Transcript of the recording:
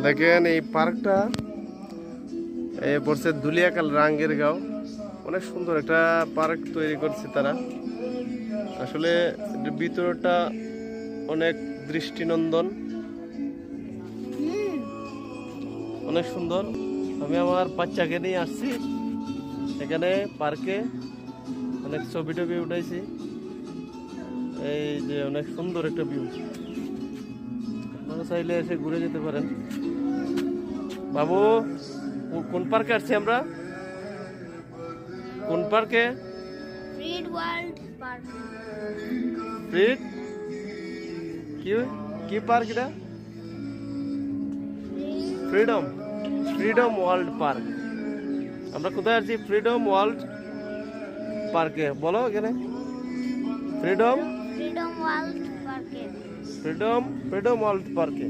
দেখেন এই পার্কটা পড়ছে দুলিয়াকাল রাঙ্গের গাঁও। অনেক সুন্দর একটা পার্ক তৈরি করছে তারা। আসলে এটার ভিতরটা অনেক দৃষ্টিনন্দন, অনেক সুন্দর। আমি আমার বাচ্চাকে নিয়ে আসছি এখানে পার্কে, অনেক ছবি টবি উঠাইছি। এই যে অনেক সুন্দর একটা ভিউ, আপনারা চাইলে এসে ঘুরে যেতে পারেন। বাবু, কোন পার্কে আসছি আমরা? কোন পার্কে? ফ্রিড ওয়ার্ল্ড পার্ক। ফ্রিড কি কি পার্ক এটা? Freedom, freedom world park. আমরা কোথায় আছি? ফ্রিডম ওয়ার্ল্ড পার্কে। বলো এখানে ফ্রিডম, ফ্রিডম ওয়ার্ল্ড পার্কে। ফ্রিডম, ফ্রিডম ওয়ার্ল্ড পার্কে।